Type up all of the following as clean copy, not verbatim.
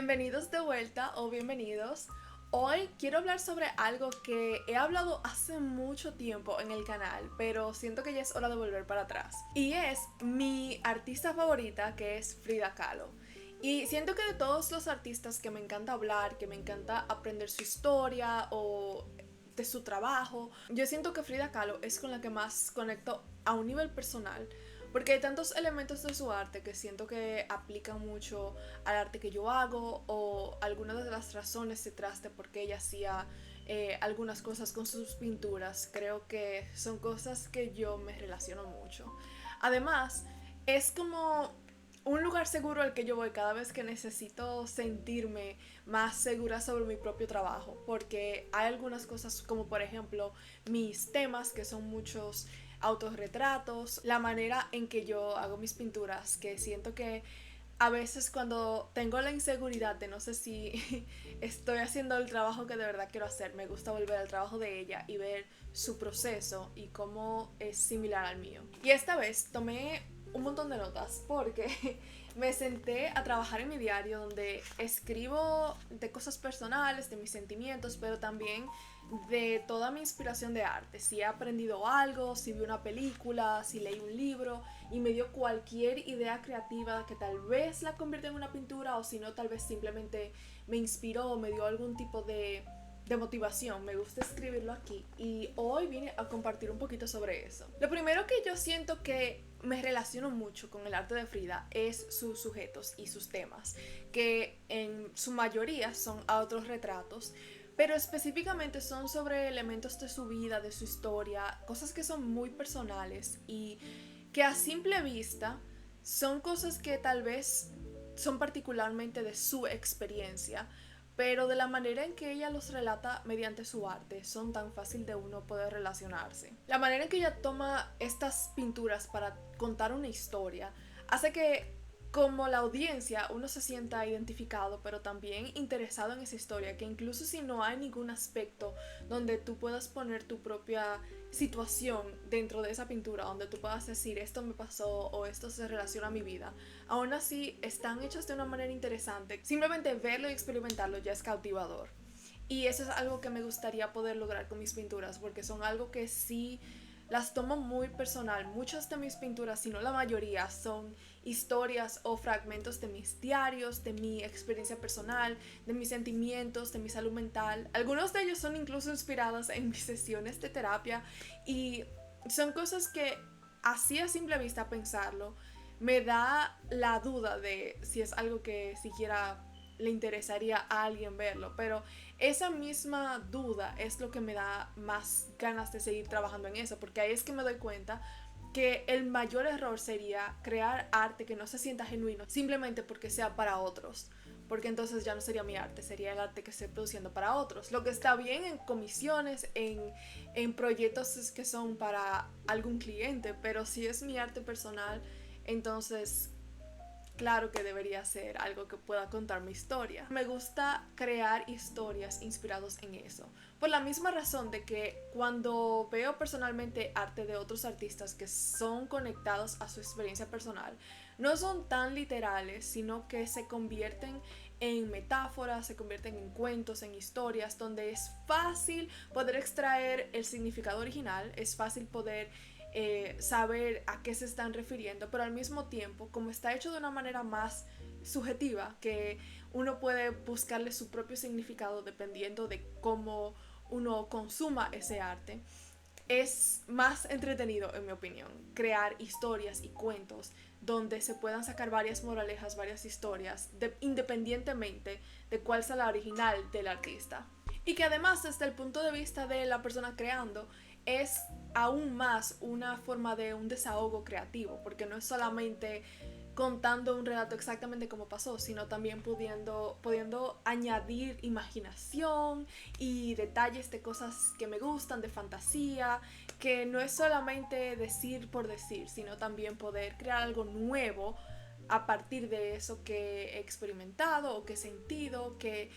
Bienvenidos de vuelta o bienvenidos. Hoy quiero hablar sobre algo que he hablado hace mucho tiempo en el canal, pero siento que ya es hora de volver para atrás. Y es mi artista favorita, que es Frida Kahlo. Y siento que de todos los artistas que me encanta hablar, que me encanta aprender su historia o de su trabajo, yo siento que Frida Kahlo es con la que más conecto a un nivel personal, porque hay tantos elementos de su arte que siento que aplican mucho al arte que yo hago o algunas de las razones detrás de por qué ella hacía algunas cosas con sus pinturas. Creo que son cosas que yo me relaciono mucho. Además, es como un lugar seguro al que yo voy cada vez que necesito sentirme más segura sobre mi propio trabajo, porque hay algunas cosas como por ejemplo mis temas, que son muchos autorretratos, la manera en que yo hago mis pinturas, que siento que a veces cuando tengo la inseguridad de no sé si estoy haciendo el trabajo que de verdad quiero hacer, me gusta volver al trabajo de ella y ver su proceso y cómo es similar al mío. Y esta vez tomé un montón de notas porque me senté a trabajar en mi diario donde escribo de cosas personales, de mis sentimientos, pero también de toda mi inspiración de arte. Si he aprendido algo, si vi una película, si leí un libro y me dio cualquier idea creativa que tal vez la convierta en una pintura o si no, tal vez simplemente me inspiró o me dio algún tipo de motivación. Me gusta escribirlo aquí y hoy vine a compartir un poquito sobre eso. Lo primero que yo siento que me relaciono mucho con el arte de Frida es sus sujetos y sus temas, que en su mayoría son autorretratos, pero específicamente son sobre elementos de su vida, de su historia, cosas que son muy personales y que a simple vista son cosas que tal vez son particularmente de su experiencia, pero de la manera en que ella los relata mediante su arte son tan fácil de uno poder relacionarse. La manera en que ella toma estas pinturas para contar una historia hace que como la audiencia uno se sienta identificado pero también interesado en esa historia, que incluso si no hay ningún aspecto donde tú puedas poner tu propia situación dentro de esa pintura, donde tú puedas decir esto me pasó o esto se relaciona a mi vida, aún así están hechos de una manera interesante. Simplemente verlo y experimentarlo ya es cautivador. Y eso es algo que me gustaría poder lograr con mis pinturas, porque son algo que sí las tomo muy personal. Muchas de mis pinturas, si no la mayoría, son historias o fragmentos de mis diarios, de mi experiencia personal, de mis sentimientos, de mi salud mental. Algunos de ellos son incluso inspirados en mis sesiones de terapia y son cosas que así a simple vista pensarlo me da la duda de si es algo que siquiera le interesaría a alguien verlo, pero esa misma duda es lo que me da más ganas de seguir trabajando en eso, porque ahí es que me doy cuenta que el mayor error sería crear arte que no se sienta genuino simplemente porque sea para otros, porque entonces ya no sería mi arte, sería el arte que estoy produciendo para otros, lo que está bien en comisiones, en proyectos que son para algún cliente, pero si es mi arte personal, entonces claro que debería ser algo que pueda contar mi historia. Me gusta crear historias inspirados en eso. Por la misma razón de que cuando veo personalmente arte de otros artistas que son conectados a su experiencia personal, no son tan literales, sino que se convierten en metáforas, se convierten en cuentos, en historias, donde es fácil poder extraer el significado original, es fácil poder saber a qué se están refiriendo, pero al mismo tiempo, como está hecho de una manera más subjetiva, que uno puede buscarle su propio significado dependiendo de cómo uno consuma ese arte, es más entretenido, en mi opinión, crear historias y cuentos donde se puedan sacar varias moralejas, varias historias, independientemente de cuál sea la original del artista. Y que además, desde el punto de vista de la persona creando, es aún más una forma de un desahogo creativo, porque no es solamente contando un relato exactamente como pasó, sino también pudiendo añadir imaginación y detalles de cosas que me gustan, de fantasía, que no es solamente decir por decir, sino también poder crear algo nuevo a partir de eso que he experimentado o que he sentido, que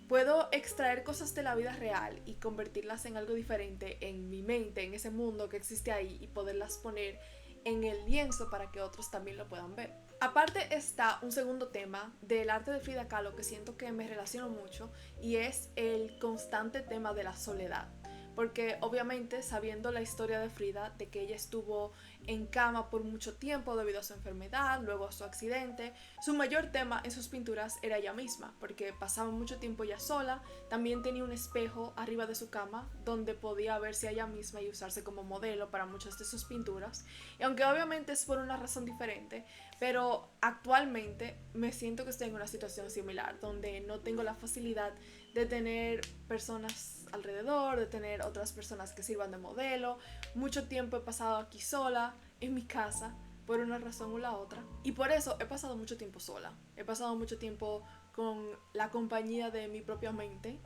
puedo extraer cosas de la vida real y convertirlas en algo diferente en mi mente, en ese mundo que existe ahí y poderlas poner en el lienzo para que otros también lo puedan ver. Aparte está un segundo tema del arte de Frida Kahlo que siento que me relaciono mucho y es el constante tema de la soledad. Porque obviamente sabiendo la historia de Frida, de que ella estuvo en cama por mucho tiempo debido a su enfermedad, luego a su accidente, su mayor tema en sus pinturas era ella misma, porque pasaba mucho tiempo ella sola, también tenía un espejo arriba de su cama donde podía verse a ella misma y usarse como modelo para muchas de sus pinturas. Y aunque obviamente es por una razón diferente, pero actualmente me siento que estoy en una situación similar, donde no tengo la facilidad de tener personas alrededor, de tener otras personas que sirvan de modelo. Mucho tiempo he pasado aquí sola, en mi casa, por una razón o la otra. Y por eso he pasado mucho tiempo sola. He pasado mucho tiempo con la compañía de mi propia mente,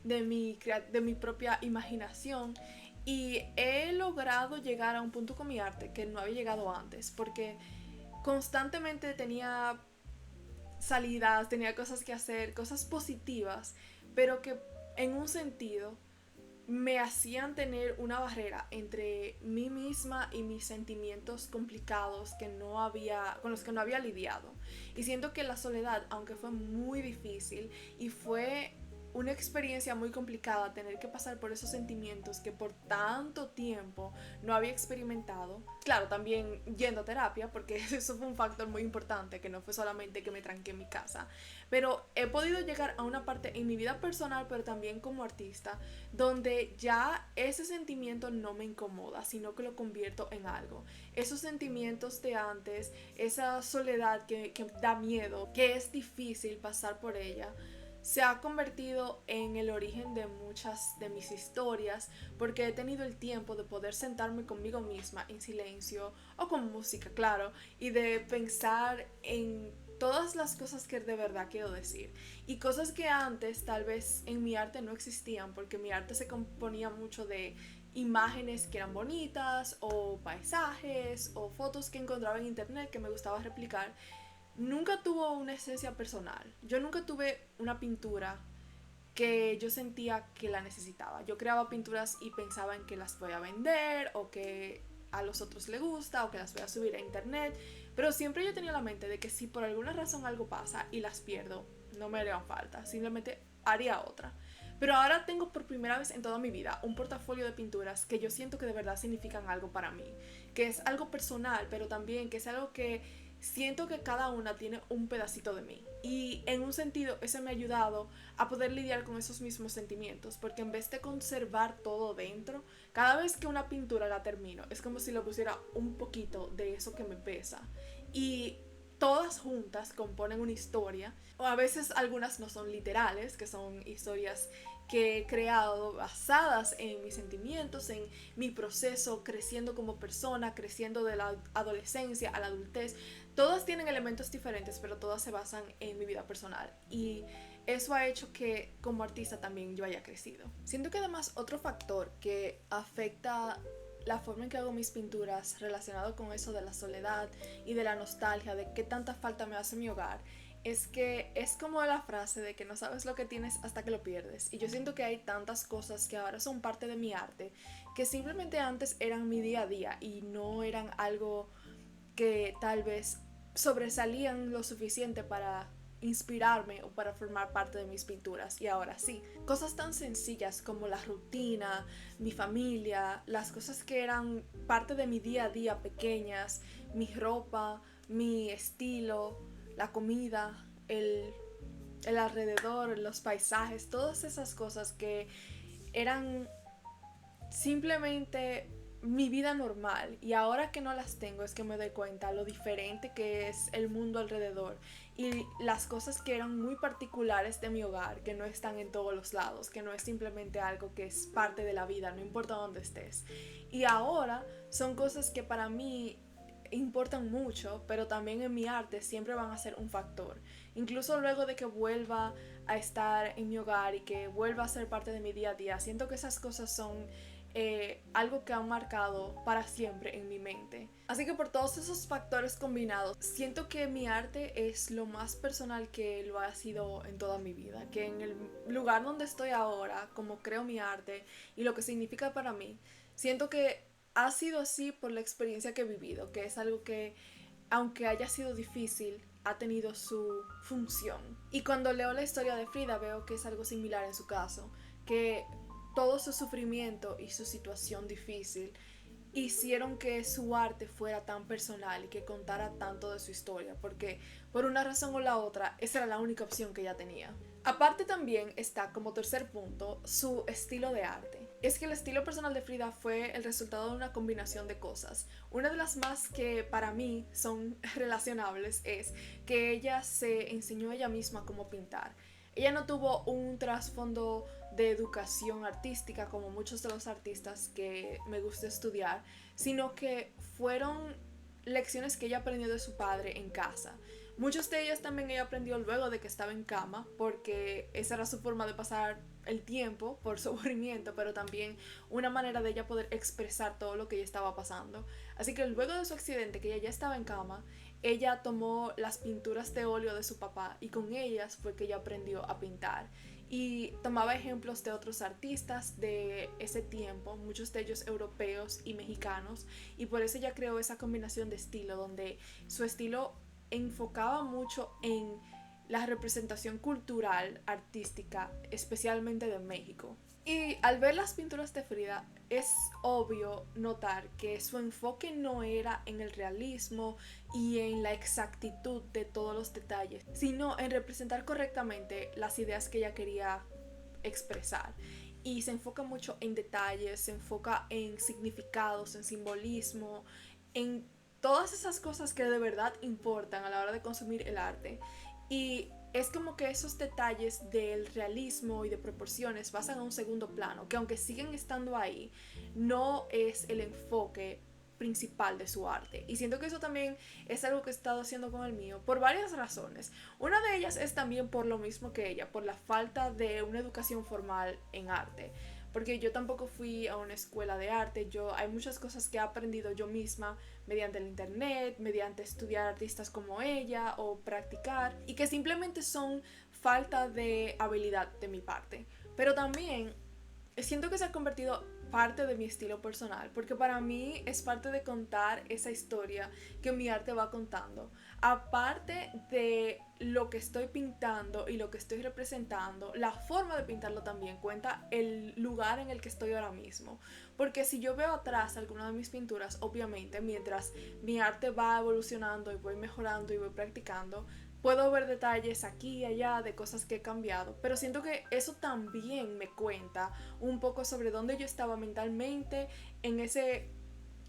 de mi propia imaginación. Y he logrado llegar a un punto con mi arte que no había llegado antes, porque constantemente tenía salidas, tenía cosas que hacer, cosas positivas, pero que en un sentido me hacían tener una barrera entre mí misma y mis sentimientos complicados con los que no había lidiado. Y siento que la soledad, aunque fue muy difícil y fue una experiencia muy complicada tener que pasar por esos sentimientos que por tanto tiempo no había experimentado. Claro, también yendo a terapia, porque eso fue un factor muy importante, que no fue solamente que me tranqué en mi casa, pero he podido llegar a una parte en mi vida personal, pero también como artista, donde ya ese sentimiento no me incomoda, sino que lo convierto en algo. Esos sentimientos de antes, esa soledad que da miedo, que es difícil pasar por ella, se ha convertido en el origen de muchas de mis historias, porque he tenido el tiempo de poder sentarme conmigo misma en silencio o con música, claro, y de pensar en todas las cosas que de verdad quiero decir y cosas que antes tal vez en mi arte no existían, porque mi arte se componía mucho de imágenes que eran bonitas o paisajes o fotos que encontraba en internet que me gustaba replicar. Nunca tuvo una esencia personal. Yo nunca tuve una pintura que yo sentía que la necesitaba. Yo creaba pinturas y pensaba en que las voy a vender o que a los otros les gusta o que las voy a subir a internet, pero siempre yo tenía la mente de que si por alguna razón algo pasa y las pierdo, no me harían falta, simplemente haría otra. Pero ahora tengo por primera vez en toda mi vida un portafolio de pinturas que yo siento que de verdad significan algo para mí, que es algo personal, pero también que es algo que siento que cada una tiene un pedacito de mí. Y en un sentido eso me ha ayudado a poder lidiar con esos mismos sentimientos, porque en vez de conservar todo dentro, cada vez que una pintura la termino, es como si le pusiera un poquito de eso que me pesa. Y todas juntas componen una historia, o a veces algunas no son literales, que son historias que he creado basadas en mis sentimientos, en mi proceso creciendo como persona, creciendo de la adolescencia a la adultez. Todas tienen elementos diferentes, pero todas se basan en mi vida personal. Y eso ha hecho que como artista también yo haya crecido. Siento que además otro factor que afecta la forma en que hago mis pinturas relacionado con eso de la soledad y de la nostalgia, de qué tanta falta me hace mi hogar, es que es como la frase de que no sabes lo que tienes hasta que lo pierdes. Y yo siento que hay tantas cosas que ahora son parte de mi arte que simplemente antes eran mi día a día y no eran algo que tal vez sobresalían lo suficiente para inspirarme o para formar parte de mis pinturas. Y ahora sí, cosas tan sencillas como la rutina, mi familia, las cosas que eran parte de mi día a día pequeñas, mi ropa, mi estilo, la comida, el alrededor, los paisajes, todas esas cosas que eran simplemente mi vida normal, y ahora que no las tengo es que me doy cuenta lo diferente que es el mundo alrededor y las cosas que eran muy particulares de mi hogar, que no están en todos los lados, que no es simplemente algo que es parte de la vida, no importa dónde estés. Y ahora son cosas que para mí importan mucho, pero también en mi arte siempre van a ser un factor. Incluso luego de que vuelva a estar en mi hogar y que vuelva a ser parte de mi día a día, siento que esas cosas son algo que han marcado para siempre en mi mente. Así que por todos esos factores combinados, siento que mi arte es lo más personal que lo ha sido en toda mi vida, que en el lugar donde estoy ahora, como creo mi arte y lo que significa para mí, siento que ha sido así por la experiencia que he vivido, que es algo que, aunque haya sido difícil, ha tenido su función. Y cuando leo la historia de Frida veo que es algo similar en su caso, que todo su sufrimiento y su situación difícil hicieron que su arte fuera tan personal y que contara tanto de su historia, porque por una razón o la otra, esa era la única opción que ella tenía. Aparte también está como tercer punto su estilo de arte. Es que el estilo personal de Frida fue el resultado de una combinación de cosas. Una de las más que para mí son relacionables es que ella se enseñó ella misma cómo pintar. Ella no tuvo un trasfondo de educación artística como muchos de los artistas que me gusta estudiar, sino que fueron lecciones que ella aprendió de su padre en casa. Muchos de ellas también ella aprendió luego de que estaba en cama, porque esa era su forma de pasar el tiempo por su aburrimiento, pero también una manera de ella poder expresar todo lo que ella estaba pasando. Así que luego de su accidente, que ella ya estaba en cama, ella tomó las pinturas de óleo de su papá y con ellas fue que ella aprendió a pintar. Y tomaba ejemplos de otros artistas de ese tiempo, muchos de ellos europeos y mexicanos, y por eso ella creó esa combinación de estilo, donde su estilo enfocaba mucho en la representación cultural, artística, especialmente de México. Y al ver las pinturas de Frida, es obvio notar que su enfoque no era en el realismo y en la exactitud de todos los detalles, sino en representar correctamente las ideas que ella quería expresar. Y se enfoca mucho en detalles, se enfoca en significados, en simbolismo, en todas esas cosas que de verdad importan a la hora de consumir el arte. Y es como que esos detalles del realismo y de proporciones pasan a un segundo plano, que aunque siguen estando ahí, no es el enfoque principal de su arte. Y siento que eso también es algo que he estado haciendo con el mío por varias razones. Una de ellas es también por lo mismo que ella, por la falta de una educación formal en arte. Porque yo tampoco fui a una escuela de arte, hay muchas cosas que he aprendido yo misma mediante el internet, mediante estudiar artistas como ella o practicar, y que simplemente son falta de habilidad de mi parte. Pero también siento que se ha convertido parte de mi estilo personal, porque para mí es parte de contar esa historia que mi arte va contando. Aparte de lo que estoy pintando y lo que estoy representando, la forma de pintarlo también cuenta el lugar en el que estoy ahora mismo. Porque si yo veo atrás alguna de mis pinturas, obviamente, mientras mi arte va evolucionando y voy mejorando y voy practicando, puedo ver detalles aquí y allá de cosas que he cambiado, pero siento que eso también me cuenta un poco sobre dónde yo estaba mentalmente en ese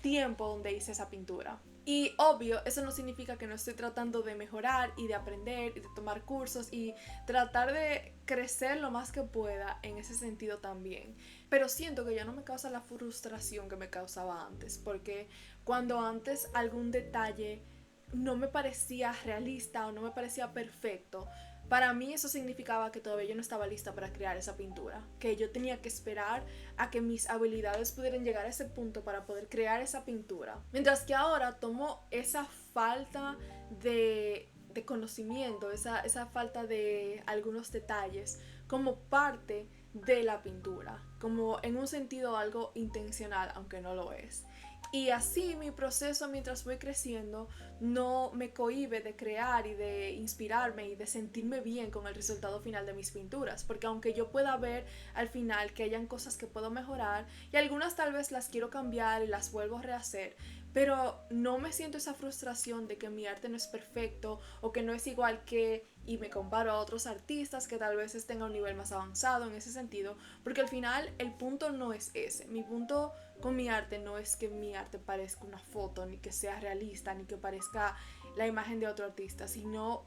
tiempo donde hice esa pintura. Y obvio, eso no significa que no estoy tratando de mejorar y de aprender y de tomar cursos y tratar de crecer lo más que pueda en ese sentido también. Pero siento que ya no me causa la frustración que me causaba antes, porque cuando antes algún detalle no me parecía realista o no me parecía perfecto, para mí eso significaba que todavía yo no estaba lista para crear esa pintura, que yo tenía que esperar a que mis habilidades pudieran llegar a ese punto para poder crear esa pintura. Mientras que ahora tomo esa falta de conocimiento, esa falta de algunos detalles como parte de la pintura, como en un sentido algo intencional, aunque no lo es. Y así mi proceso mientras voy creciendo no me cohíbe de crear y de inspirarme y de sentirme bien con el resultado final de mis pinturas, porque aunque yo pueda ver al final que hayan cosas que puedo mejorar y algunas tal vez las quiero cambiar y las vuelvo a rehacer, pero no me siento esa frustración de que mi arte no es perfecto o que no es igual que, y me comparo a otros artistas que tal vez estén a un nivel más avanzado en ese sentido, porque al final el punto no es ese. Mi punto con mi arte no es que mi arte parezca una foto, ni que sea realista, ni que parezca la imagen de otro artista, sino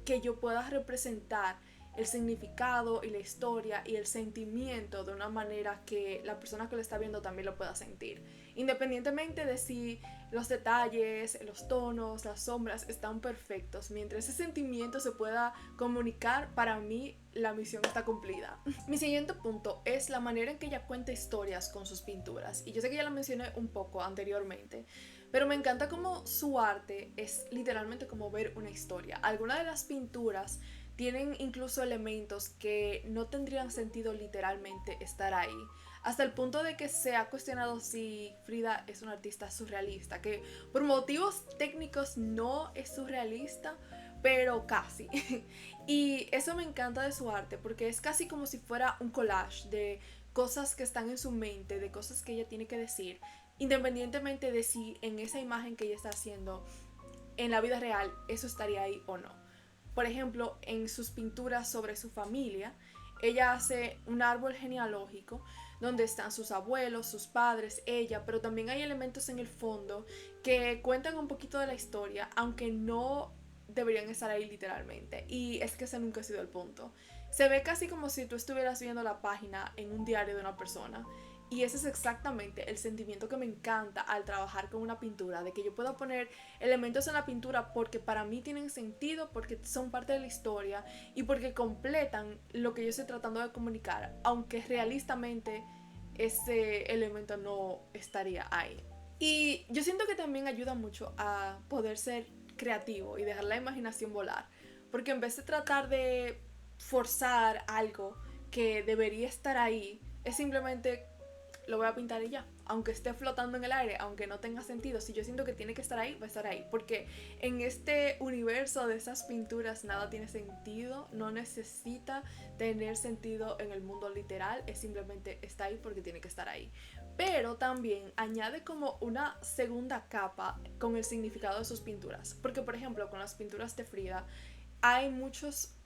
que yo pueda representar el significado y la historia y el sentimiento de una manera que la persona que lo está viendo también lo pueda sentir, independientemente de si los detalles, los tonos, las sombras están perfectos. Mientras ese sentimiento se pueda comunicar, para mí la misión está cumplida. Mi siguiente punto es la manera en que ella cuenta historias con sus pinturas, y yo sé que ya lo mencioné un poco anteriormente, pero me encanta cómo su arte es literalmente como ver una historia. Algunas de las pinturas tienen incluso elementos que no tendrían sentido literalmente estar ahí. hasta el punto de que se ha cuestionado si Frida es una artista surrealista, que por motivos técnicos no es surrealista, pero casi. Y eso me encanta de su arte, porque es casi como si fuera un collage de cosas que están en su mente, de cosas que ella tiene que decir, independientemente de si en esa imagen que ella está haciendo en la vida real eso estaría ahí o no. Por ejemplo, en sus pinturas sobre su familia, ella hace un árbol genealógico donde están sus abuelos, sus padres, ella, pero también hay elementos en el fondo que cuentan un poquito de la historia, aunque no deberían estar ahí literalmente. Y es que ese nunca ha sido el punto. Se ve casi como si tú estuvieras viendo la página en un diario de una persona. Y ese es exactamente el sentimiento que me encanta al trabajar con una pintura, de que yo pueda poner elementos en la pintura porque para mí tienen sentido, porque son parte de la historia y porque completan lo que yo estoy tratando de comunicar, aunque realistamente ese elemento no estaría ahí. Y yo siento que también ayuda mucho a poder ser creativo y dejar la imaginación volar, porque en vez de tratar de forzar algo que debería estar ahí, es simplemente lo voy a pintar y ya. Aunque esté flotando en el aire, aunque no tenga sentido, si yo siento que tiene que estar ahí, va a estar ahí. Porque en este universo de esas pinturas nada tiene sentido, no necesita tener sentido en el mundo literal, es simplemente está ahí porque tiene que estar ahí. Pero también añade como una segunda capa con el significado de sus pinturas. Porque por ejemplo con las pinturas de Frida hay muchos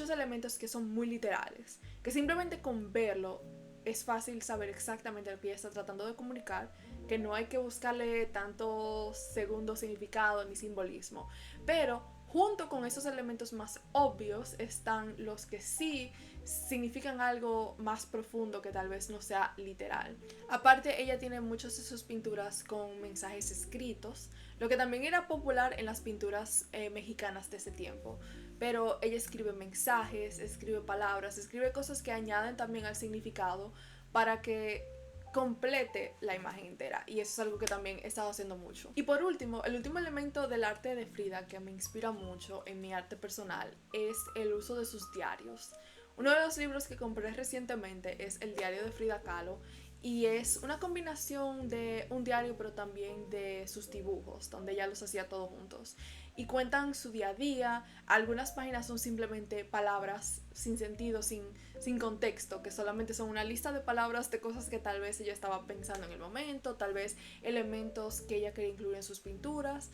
elementos que son muy literales, que simplemente con verlo es fácil saber exactamente lo que ella está tratando de comunicar, que no hay que buscarle tanto segundo significado ni simbolismo. Pero junto con esos elementos más obvios están los que sí significan algo más profundo que tal vez no sea literal. Aparte, ella tiene muchas de sus pinturas con mensajes escritos, lo que también era popular en las pinturas mexicanas de ese tiempo. Pero ella escribe mensajes, escribe palabras, escribe cosas que añaden también al significado para que complete la imagen entera, y eso es algo que también he estado haciendo mucho. Y por último, el último elemento del arte de Frida que me inspira mucho en mi arte personal es el uso de sus diarios. Uno de los libros que compré recientemente es El diario de Frida Kahlo, y es una combinación de un diario pero también de sus dibujos, donde ella los hacía todos juntos. Y cuentan su día a día, algunas páginas son simplemente palabras sin sentido, sin contexto, que solamente son una lista de palabras de cosas que tal vez ella estaba pensando en el momento, tal vez elementos que ella quería incluir en sus pinturas.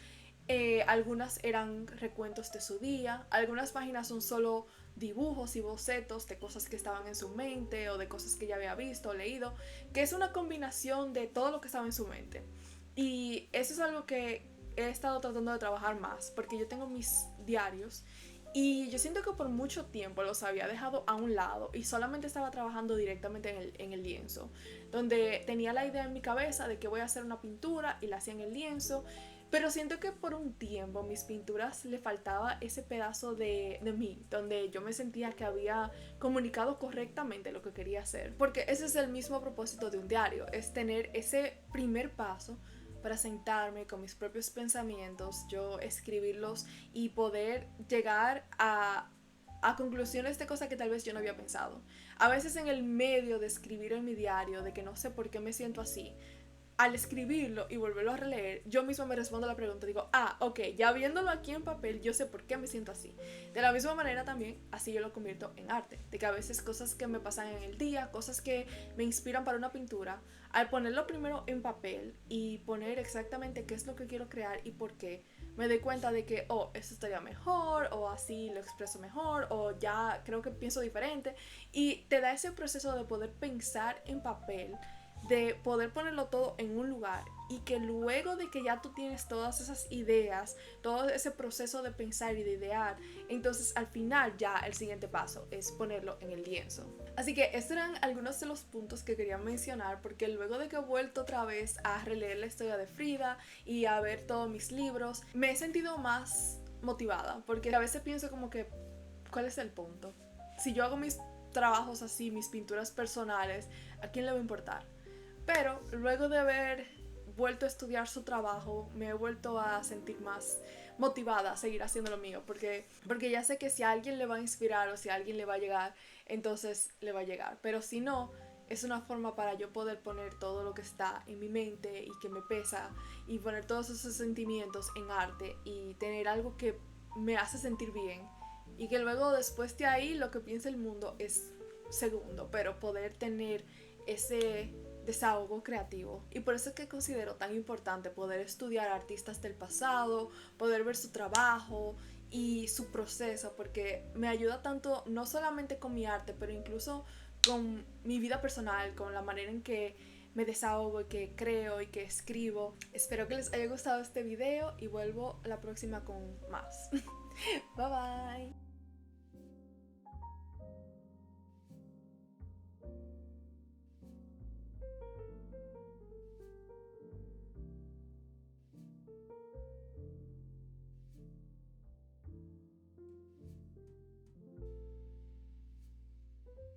Algunas eran recuentos de su día, algunas páginas son solo dibujos y bocetos de cosas que estaban en su mente o de cosas que ella había visto o leído, que es una combinación de todo lo que estaba en su mente. Y eso es algo que he estado tratando de trabajar más, porque yo tengo mis diarios y yo siento que por mucho tiempo los había dejado a un lado y solamente estaba trabajando directamente en el lienzo, donde tenía la idea en mi cabeza de que voy a hacer una pintura y la hacía en el lienzo. Pero siento que por un tiempo mis pinturas le faltaba ese pedazo de mí, donde yo me sentía que había comunicado correctamente lo que quería hacer. Porque ese es el mismo propósito de un diario, es tener ese primer paso para sentarme con mis propios pensamientos, yo escribirlos y poder llegar a conclusiones de cosas que tal vez yo no había pensado. A veces en el medio de escribir en mi diario, de que no sé por qué me siento así, al escribirlo y volverlo a releer, yo misma me respondo a la pregunta, digo, ok, ya viéndolo aquí en papel, yo sé por qué me siento así. De la misma manera también, así yo lo convierto en arte, de que a veces cosas que me pasan en el día, cosas que me inspiran para una pintura, al ponerlo primero en papel y poner exactamente qué es lo que quiero crear y por qué, me doy cuenta de que, esto estaría mejor, o así lo expreso mejor, o ya creo que pienso diferente, y te da ese proceso de poder pensar en papel, de poder ponerlo todo en un lugar y que luego de que ya tú tienes todas esas ideas, todo ese proceso de pensar y de idear, entonces al final ya el siguiente paso es ponerlo en el lienzo. Así que estos eran algunos de los puntos que quería mencionar, porque luego de que he vuelto otra vez a releer la historia de Frida y a ver todos mis libros, me he sentido más motivada, porque a veces pienso como que, ¿cuál es el punto? Si yo hago mis trabajos así, mis pinturas personales, ¿a quién le va a importar? Pero luego de haber vuelto a estudiar su trabajo, me he vuelto a sentir más motivada a seguir haciendo lo mío, porque ya sé que si a alguien le va a inspirar o si a alguien le va a llegar, entonces le va a llegar. Pero si no, es una forma para yo poder poner todo lo que está en mi mente y que me pesa y poner todos esos sentimientos en arte y tener algo que me hace sentir bien y que luego después de ahí lo que piensa el mundo es segundo, pero poder tener ese desahogo creativo. Y por eso es que considero tan importante poder estudiar artistas del pasado, poder ver su trabajo y su proceso, porque me ayuda tanto no solamente con mi arte, pero incluso con mi vida personal, con la manera en que me desahogo y que creo y que escribo. Espero que les haya gustado este video y vuelvo la próxima con más.